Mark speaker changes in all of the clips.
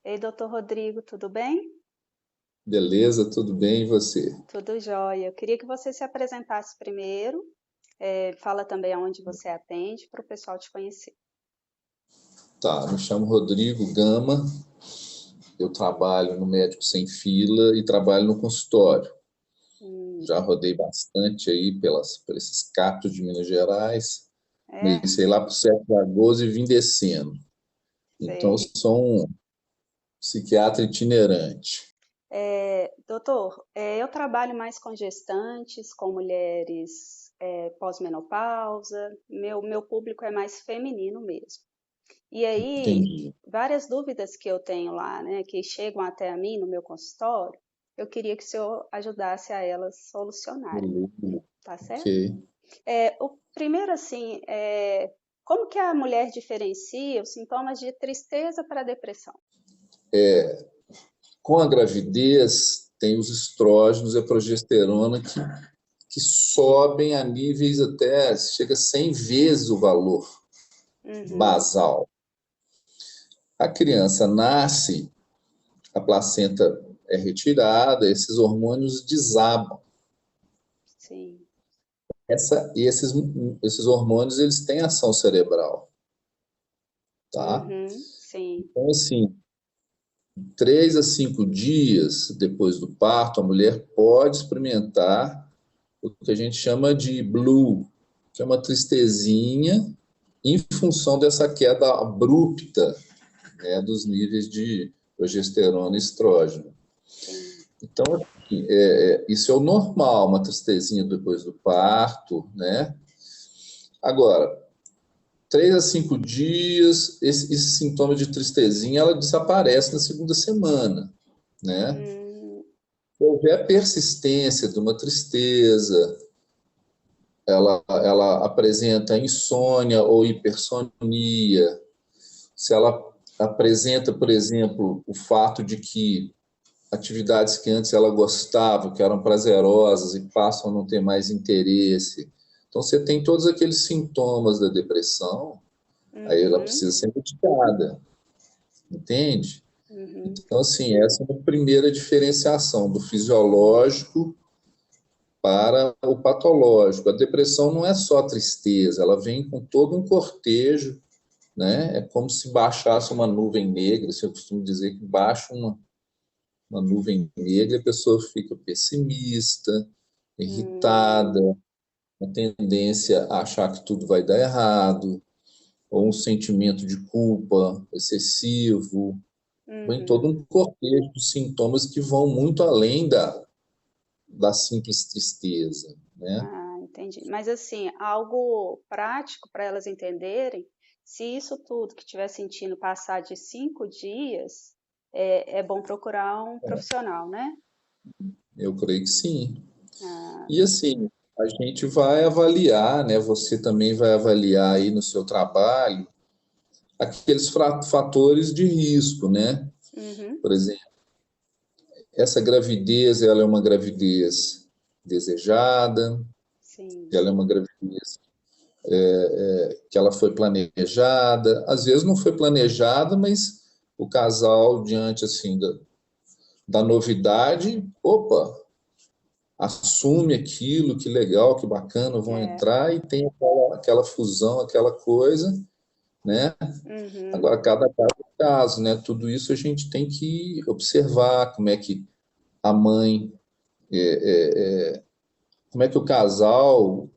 Speaker 1: Ei, doutor Rodrigo, tudo bem?
Speaker 2: Beleza, tudo bem, e você?
Speaker 1: Tudo jóia. Eu queria que você se apresentasse primeiro, fala também aonde você atende, para o pessoal te conhecer.
Speaker 2: Tá, me chamo Rodrigo Gama, eu trabalho no Médico Sem Fila e trabalho no consultório.
Speaker 1: Hum,
Speaker 2: Já rodei bastante aí por esses CAPs de Minas Gerais.
Speaker 1: é,
Speaker 2: Comecei lá por 7 de agosto e vim descendo. Então, eu
Speaker 1: sei.
Speaker 2: sou um psiquiatra itinerante.
Speaker 1: Doutor, eu trabalho mais com gestantes, com mulheres pós-menopausa, meu público é mais feminino mesmo. E aí,
Speaker 2: Entendi.
Speaker 1: várias dúvidas que eu tenho lá, né, que chegam até a mim no meu consultório, eu queria que o senhor ajudasse a elas solucionarem,
Speaker 2: Beleza.
Speaker 1: tá
Speaker 2: Ok.
Speaker 1: certo? O primeiro, assim, como que a mulher diferencia os sintomas de tristeza para depressão?
Speaker 2: Com a gravidez, tem os estrógenos e a progesterona que sobem a níveis até, chega a 100 vezes o valor
Speaker 1: Uhum,
Speaker 2: basal. A criança nasce, a placenta é retirada, esses hormônios desabam.
Speaker 1: sim.
Speaker 2: Esses hormônios eles têm ação cerebral, tá?
Speaker 1: Uhum, sim.
Speaker 2: Então, assim, 3 a 5 dias depois do parto, a mulher pode experimentar o que a gente chama de blue, que é uma tristezinha em função dessa queda abrupta, né, dos níveis de progesterona e estrógeno.
Speaker 1: Sim.
Speaker 2: Então, assim, isso é o normal, uma tristezinha depois do parto, né? Agora, 3 a 5 dias, esse sintoma de tristezinha, ela desaparece na segunda semana, né?
Speaker 1: Hum,
Speaker 2: Se houver persistência de uma tristeza, ela apresenta insônia ou hipersonia, se ela apresenta, por exemplo, o fato de que atividades que antes ela gostava, que eram prazerosas e passam a não ter mais interesse. Então, você tem todos aqueles sintomas da depressão, aí ela
Speaker 1: uhum,
Speaker 2: precisa ser medicada, entende?
Speaker 1: uhum.
Speaker 2: Então, assim, essa é a primeira diferenciação do fisiológico para o patológico. A depressão não é só tristeza, ela vem com todo um cortejo, né? É como se baixasse uma nuvem negra, eu costumo dizer que baixa uma nuvem negra, a pessoa fica pessimista, irritada,
Speaker 1: Hum,
Speaker 2: uma tendência a achar que tudo vai dar errado, ou um sentimento de culpa excessivo. Vem todo
Speaker 1: uhum.
Speaker 2: um cortejo de sintomas que vão muito além da simples tristeza, né?
Speaker 1: Ah, entendi. Mas assim, algo prático para elas entenderem, se isso tudo que estiver sentindo passar de 5 dias, é bom procurar um profissional, né?
Speaker 2: Eu creio que sim.
Speaker 1: Ah,
Speaker 2: E assim, a gente vai avaliar, né? Você também vai avaliar aí no seu trabalho aqueles fatores de risco, né?
Speaker 1: uhum,
Speaker 2: Por exemplo, essa gravidez, ela é uma gravidez desejada,
Speaker 1: sim.
Speaker 2: ela é uma gravidez que ela foi planejada, às vezes não foi planejada, mas o casal, diante assim da novidade, opa, assume aquilo, que legal, que bacana, vão
Speaker 1: É,
Speaker 2: entrar e tem aquela fusão, aquela coisa, né?
Speaker 1: uhum,
Speaker 2: Agora, cada caso é um caso, né? Tudo isso a gente tem que observar como é que a mãe, como é que o casal,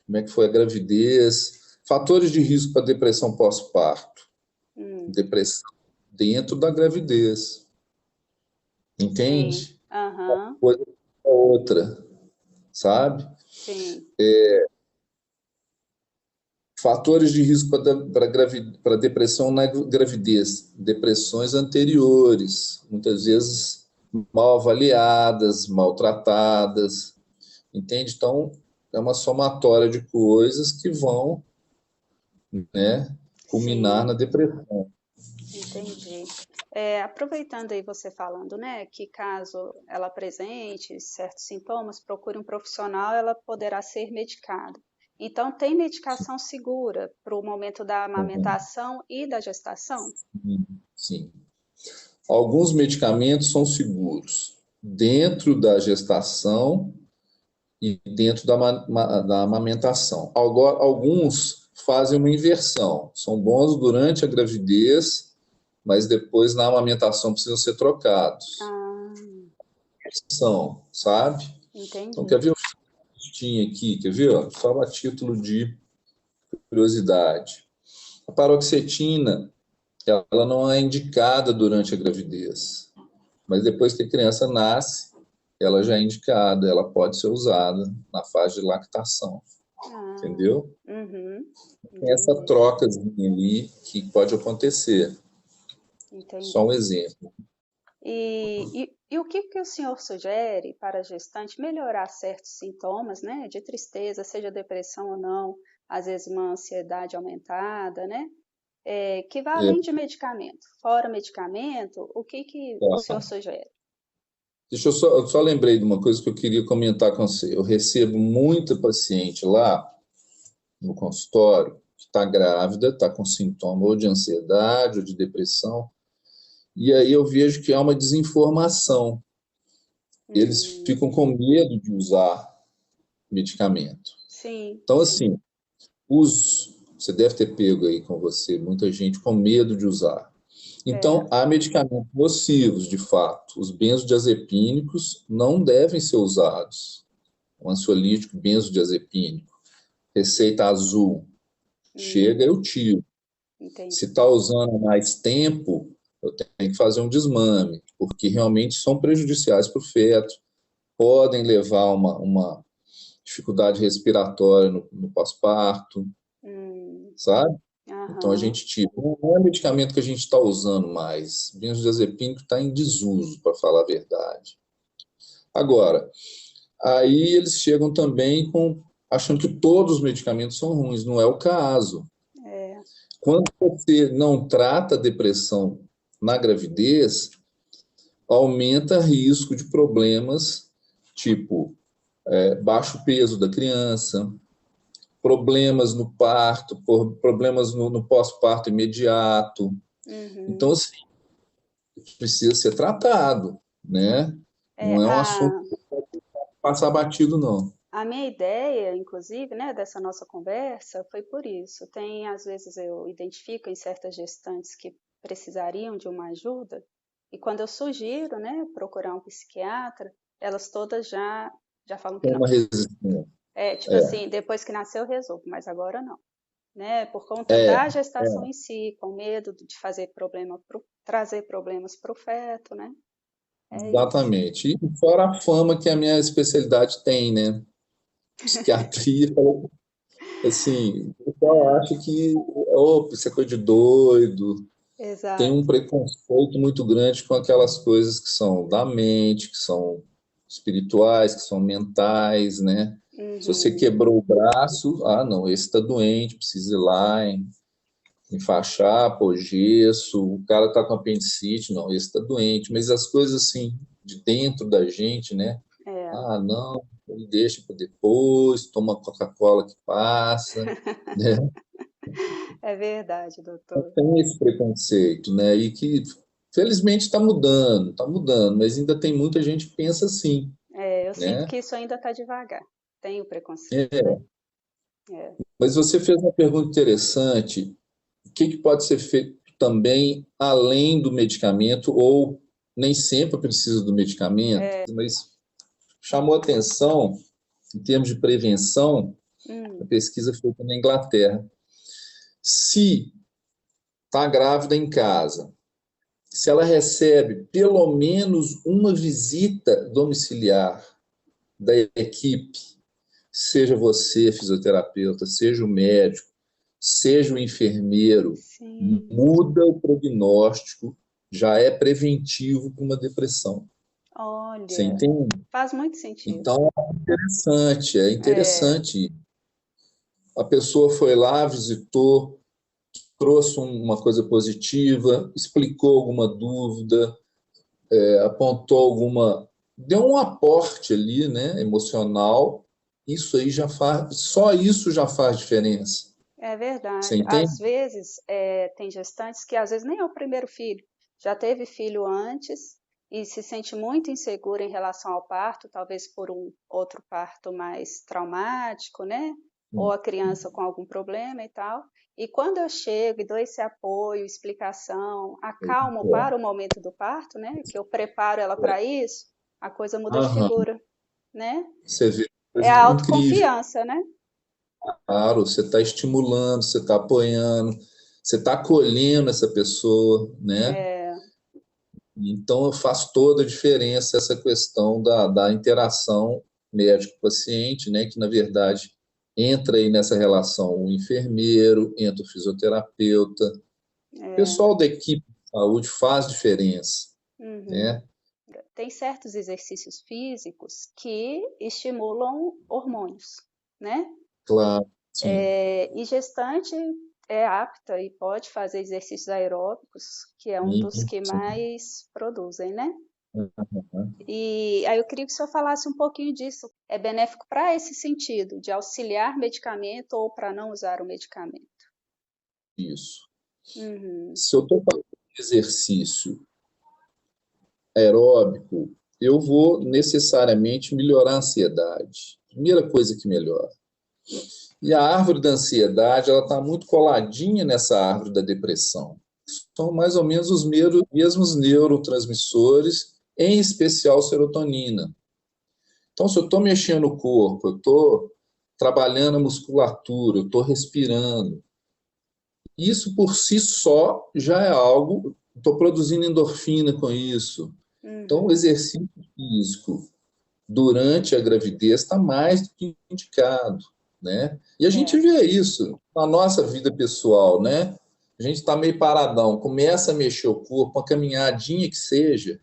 Speaker 2: como é que foi a gravidez, fatores de risco para depressão pós-parto,
Speaker 1: hum,
Speaker 2: depressão dentro da gravidez,
Speaker 1: sim,
Speaker 2: entende?
Speaker 1: aham,
Speaker 2: Coisa é outra, sabe?
Speaker 1: sim,
Speaker 2: Fatores de risco para depressão na gravidez, depressões anteriores, muitas vezes mal avaliadas, maltratadas, entende? Então, é uma somatória de coisas que vão, né, culminar na
Speaker 1: sim.
Speaker 2: depressão.
Speaker 1: Entendi. Aproveitando aí você falando, né, que caso ela apresente certos sintomas, procure um profissional, ela poderá ser medicada. Então, tem medicação segura para o momento da amamentação e da gestação?
Speaker 2: Sim. Alguns medicamentos são seguros dentro da gestação e dentro da amamentação. Agora, alguns fazem uma inversão, são bons durante a gravidez, mas depois na amamentação precisam ser trocados. São, sabe?
Speaker 1: Entendi.
Speaker 2: Então, quer ver o que tinha aqui? Quer ver? Só a título de curiosidade. A paroxetina, ela não é indicada durante a gravidez, mas depois que a criança nasce, ela já é indicada, ela pode ser usada na fase de lactação. Entendeu? Tem essa trocazinha ali que pode acontecer.
Speaker 1: Entendi.
Speaker 2: Só um exemplo.
Speaker 1: E o que o senhor sugere para a gestante melhorar certos sintomas, né, de tristeza, seja depressão ou não, às vezes uma ansiedade aumentada, né, que vai além de medicamento. Fora medicamento, o que o senhor sugere?
Speaker 2: Deixa eu só lembrei de uma coisa que eu queria comentar com você. Eu recebo muita paciente lá no consultório que está grávida, está com sintoma ou de ansiedade ou de depressão, e aí eu vejo que há uma desinformação. Eles ficam com medo de usar medicamento.
Speaker 1: Sim.
Speaker 2: Então, assim, você deve ter pego aí com você muita gente com medo de usar. Então, há medicamentos nocivos, de fato. Os benzodiazepínicos não devem ser usados. Um ansiolítico benzodiazepínico, receita azul, chega, eu tiro.
Speaker 1: Entendi.
Speaker 2: Se está usando há mais tempo, eu tenho que fazer um desmame, porque realmente são prejudiciais para o feto, podem levar a uma dificuldade respiratória no pós-parto, sabe? Então a gente tira. Não é medicamento que a gente está usando mais. O benzodiazepínico está em desuso, para falar a verdade. Agora, aí eles chegam também achando que todos os medicamentos são ruins. Não é o caso. Quando você não trata a depressão na gravidez, aumenta risco de problemas tipo baixo peso da criança, problemas no parto, problemas no pós-parto imediato. Então, assim, precisa ser tratado, né? Não é um assunto que pode passar batido, não.
Speaker 1: A minha ideia, inclusive, né, dessa nossa conversa foi por isso. Às vezes eu identifico em certas gestantes que precisariam de uma ajuda, e quando eu sugiro, né, procurar um psiquiatra, elas todas já falam que
Speaker 2: Tem
Speaker 1: não.
Speaker 2: uma resistência.
Speaker 1: Assim, depois que nasceu eu resolvo, mas agora não. Né, por conta da gestação em si, com medo de trazer problemas para o feto, né?
Speaker 2: Exatamente. E fora a fama que a minha especialidade tem, né? Psiquiatria, assim, o pessoal acha que isso é coisa de doido. Tem um
Speaker 1: Exato.
Speaker 2: preconceito muito grande com aquelas coisas que são da mente, que são espirituais, que são mentais, né? Se você quebrou o braço, não, esse está doente, precisa ir lá enfaixar, pôr gesso, o cara está com apendicite, não, esse está doente, mas as coisas assim, de dentro da gente, né? Não, deixa para depois, toma Coca-Cola que passa, né?
Speaker 1: É verdade, doutor.
Speaker 2: Tem esse preconceito, né? E que, felizmente, está mudando, mas ainda tem muita gente que pensa assim,
Speaker 1: Eu sinto
Speaker 2: né?
Speaker 1: que isso ainda está devagar. Tem o preconceito, né?
Speaker 2: Mas você fez uma pergunta interessante. O que pode ser feito também além do medicamento, ou nem sempre precisa do medicamento, mas chamou atenção, em termos de prevenção, a pesquisa feita na Inglaterra. Se está grávida em casa, se ela recebe pelo menos uma visita domiciliar da equipe, seja você, fisioterapeuta, seja o médico, seja o enfermeiro, muda o prognóstico, já é preventivo para uma depressão.
Speaker 1: Olha,
Speaker 2: você entende?
Speaker 1: Faz muito sentido.
Speaker 2: Então, é interessante. A pessoa foi lá, visitou, trouxe uma coisa positiva, explicou alguma dúvida, apontou deu um aporte ali, né, emocional. Isso aí só isso já faz diferença.
Speaker 1: É verdade.
Speaker 2: Você entende?
Speaker 1: Às vezes, tem gestantes que às vezes nem é o primeiro filho, já teve filho antes e se sente muito insegura em relação ao parto, talvez por um outro parto mais traumático, né? Ou a criança com algum problema e tal. E quando eu chego e dou esse apoio, explicação, acalmo para o momento do parto, né? Que eu preparo ela para isso, a coisa muda de
Speaker 2: Aham.
Speaker 1: figura, né?
Speaker 2: Você vê
Speaker 1: É
Speaker 2: coisa
Speaker 1: a
Speaker 2: incrível.
Speaker 1: autoconfiança, né?
Speaker 2: Claro, você está estimulando, você está apoiando, você está acolhendo essa pessoa, né?
Speaker 1: É,
Speaker 2: Então, faz toda a diferença essa questão da interação médico-paciente, né? Que, na verdade, entra aí nessa relação o enfermeiro, entra o fisioterapeuta. O
Speaker 1: é.
Speaker 2: pessoal da equipe de saúde faz diferença,
Speaker 1: Uhum.
Speaker 2: né?
Speaker 1: Tem certos exercícios físicos que estimulam hormônios, né?
Speaker 2: Claro, sim.
Speaker 1: E gestante é apta e pode fazer exercícios aeróbicos, que é um
Speaker 2: Sim,
Speaker 1: dos que
Speaker 2: sim.
Speaker 1: mais produzem, né?
Speaker 2: Uhum.
Speaker 1: E aí eu queria que o senhor falasse um pouquinho disso. É benéfico para esse sentido, de auxiliar medicamento ou para não usar o medicamento?
Speaker 2: Isso.
Speaker 1: Uhum,
Speaker 2: Se eu estou fazendo exercício aeróbico, eu vou necessariamente melhorar a ansiedade. Primeira coisa que melhora. E a árvore da ansiedade, ela está muito coladinha nessa árvore da depressão. São mais ou menos os mesmos neurotransmissores, em especial serotonina. Então, se eu estou mexendo o corpo, eu estou trabalhando a musculatura, eu estou respirando, isso por si só já é algo, estou produzindo endorfina com isso. Então, o
Speaker 1: uhum,
Speaker 2: exercício físico durante a gravidez está mais do que indicado, né? E a gente
Speaker 1: é,
Speaker 2: vê isso na nossa vida pessoal, né? A gente está meio paradão, começa a mexer o corpo, uma caminhadinha que seja,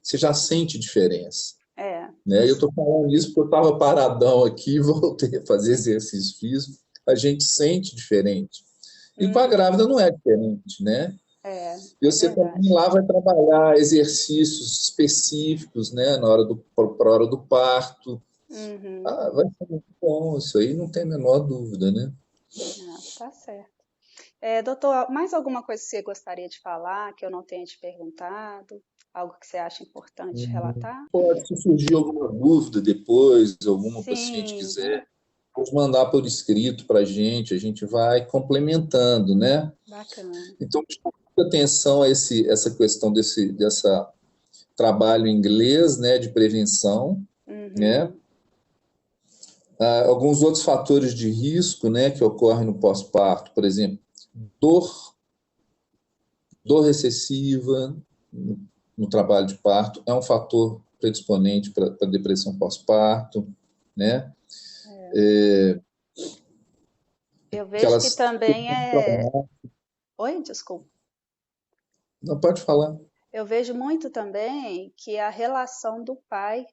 Speaker 2: você já sente diferença,
Speaker 1: é.
Speaker 2: né? Eu estou falando isso porque eu estava paradão aqui, voltei a fazer exercício físico, a gente sente diferente. E com a
Speaker 1: Uhum,
Speaker 2: grávida não é diferente, né? E
Speaker 1: é
Speaker 2: você também
Speaker 1: verdade.
Speaker 2: lá vai trabalhar exercícios específicos, né, na hora para hora do parto.
Speaker 1: Uhum,
Speaker 2: Ah, vai ser muito bom, isso aí não tem a menor dúvida, né?
Speaker 1: ah, tá certo. Doutor, mais alguma coisa que você gostaria de falar que eu não tenha te perguntado? Algo que você acha importante relatar?
Speaker 2: Pode, se surgir alguma dúvida depois, alguma paciente
Speaker 1: Sim,
Speaker 2: quiser, pode mandar por escrito para a gente vai complementando, né?
Speaker 1: bacana.
Speaker 2: Então, chama muita atenção a essa questão dessa trabalho em inglês, né, de prevenção, né?
Speaker 1: Uhum,
Speaker 2: Alguns outros fatores de risco, né, que ocorrem no pós-parto, por exemplo, dor, dor excessiva no trabalho de parto é um fator predisponente para depressão pós-parto, né?
Speaker 1: é. Eu vejo que
Speaker 2: Aquelas
Speaker 1: também é. Oi, desculpa.
Speaker 2: não pode falar.
Speaker 1: Eu vejo muito também que a relação do pai,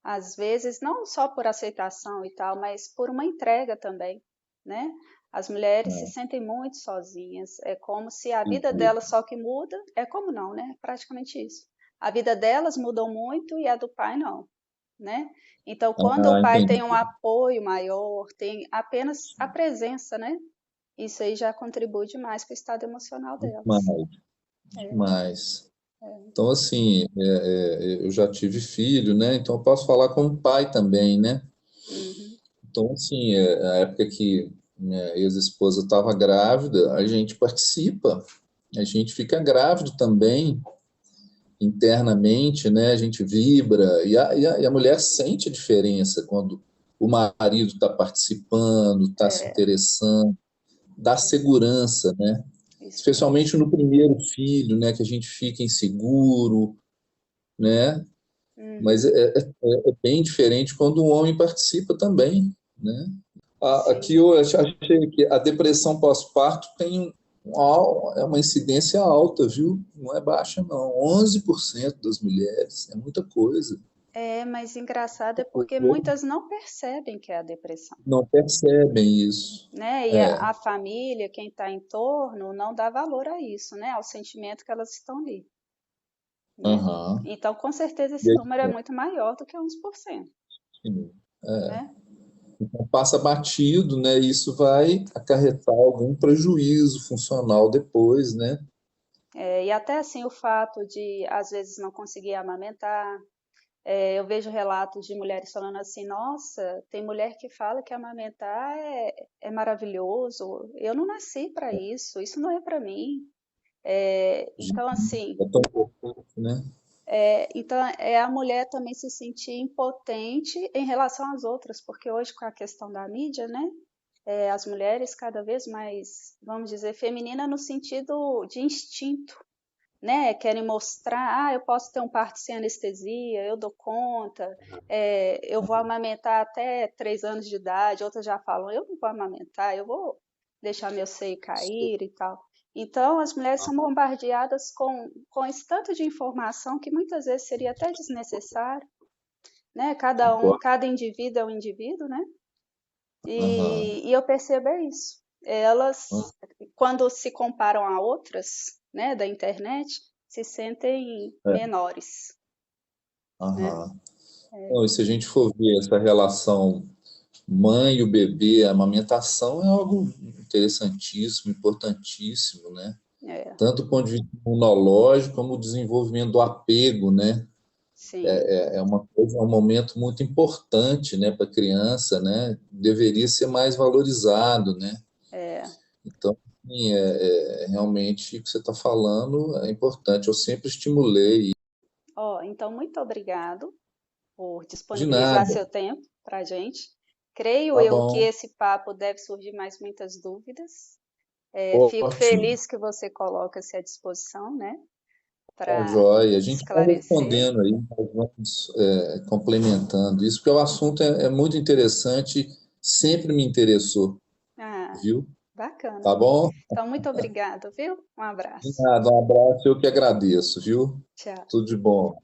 Speaker 1: às vezes, não só por aceitação e tal, mas por uma entrega também, né? As mulheres se sentem muito sozinhas. É como se a vida delas só que muda. É como não, né? Praticamente isso. A vida delas mudou muito e a do pai não, né? Então, quando o
Speaker 2: Ah,
Speaker 1: pai
Speaker 2: entendi.
Speaker 1: tem um apoio maior, tem apenas a presença, né? Isso aí já contribui demais para o estado emocional delas.
Speaker 2: Demais,
Speaker 1: É,
Speaker 2: demais.
Speaker 1: é.
Speaker 2: Então, assim, eu já tive filho, né? Então, eu posso falar como pai também, né?
Speaker 1: Uhum.
Speaker 2: Então, assim, a época que minha ex-esposa estava grávida, a gente participa, a gente fica grávido também, internamente, né? A gente vibra, e a mulher sente a diferença quando o marido está participando, está se
Speaker 1: É,
Speaker 2: interessando, dá
Speaker 1: é,
Speaker 2: segurança, né?
Speaker 1: isso mesmo.
Speaker 2: Especialmente no primeiro filho, né? Que a gente fica inseguro, né? Mas
Speaker 1: Uhum.
Speaker 2: é bem diferente quando o homem participa também, né? Aqui
Speaker 1: Sim.
Speaker 2: eu achei que a depressão pós-parto tem uma incidência alta, viu? Não é baixa, não. 11% das mulheres, é muita coisa.
Speaker 1: É, mas engraçado é porque muitas não percebem que é a depressão,
Speaker 2: Não percebem isso.
Speaker 1: né? E
Speaker 2: É,
Speaker 1: a família, quem está em torno, não dá valor a isso, né? Ao sentimento que elas estão ali, né?
Speaker 2: aham.
Speaker 1: Então, com certeza,
Speaker 2: E
Speaker 1: esse
Speaker 2: aí,
Speaker 1: número é muito maior do que 11%,
Speaker 2: assim, é,
Speaker 1: né?
Speaker 2: então passa batido, né? E isso vai acarretar algum prejuízo funcional depois, né?
Speaker 1: E até assim o fato de, às vezes, não conseguir amamentar. Eu vejo relatos de mulheres falando assim: nossa, tem mulher que fala que amamentar é maravilhoso, eu não nasci para isso não é para mim. Então, assim,
Speaker 2: É tão importante, né?
Speaker 1: então é a mulher também se sentir impotente em relação às outras, porque hoje com a questão da mídia, né? As mulheres cada vez mais, vamos dizer, feminina no sentido de instinto, né? Querem mostrar, eu posso ter um parto sem anestesia, eu dou conta, eu vou amamentar até 3 anos de idade. Outras já falam, eu não vou amamentar, eu vou deixar meu seio cair e tal. Então, as mulheres são bombardeadas com esse tanto de informação que muitas vezes seria até desnecessário, né?
Speaker 2: Concordo.
Speaker 1: Cada indivíduo é um indivíduo, né?
Speaker 2: Aham.
Speaker 1: E eu percebo isso. Elas, quando se comparam a outras, né, da internet, se sentem
Speaker 2: É,
Speaker 1: menores, né?
Speaker 2: aham. Bom, e se a gente for ver essa relação mãe e o bebê, a amamentação é algo interessantíssimo, importantíssimo, né?
Speaker 1: É,
Speaker 2: Tanto do ponto de vista imunológico como o desenvolvimento do apego, né?
Speaker 1: sim,
Speaker 2: É uma coisa, é um momento muito importante, né, para a criança, né? Deveria ser mais valorizado, né?
Speaker 1: é.
Speaker 2: Então, sim, realmente o que você está falando é importante. Eu sempre estimulei.
Speaker 1: Então, muito obrigado por
Speaker 2: De
Speaker 1: disponibilizar
Speaker 2: nada.
Speaker 1: seu tempo para a gente. Creio
Speaker 2: Tá
Speaker 1: eu que
Speaker 2: bom.
Speaker 1: esse papo deve surgir mais muitas dúvidas. Fico
Speaker 2: Ótimo.
Speaker 1: feliz que você coloca-se à disposição, né,
Speaker 2: Tá
Speaker 1: para
Speaker 2: joia. A gente vai
Speaker 1: esclarecer.
Speaker 2: respondendo aí, nós vamos complementando isso, porque o assunto é muito interessante, sempre me interessou,
Speaker 1: Ah,
Speaker 2: viu?
Speaker 1: bacana.
Speaker 2: Tá bom?
Speaker 1: Então, muito obrigada, viu? Um
Speaker 2: De
Speaker 1: abraço.
Speaker 2: nada, um abraço, eu que agradeço, viu?
Speaker 1: Tchau.
Speaker 2: Tudo de bom.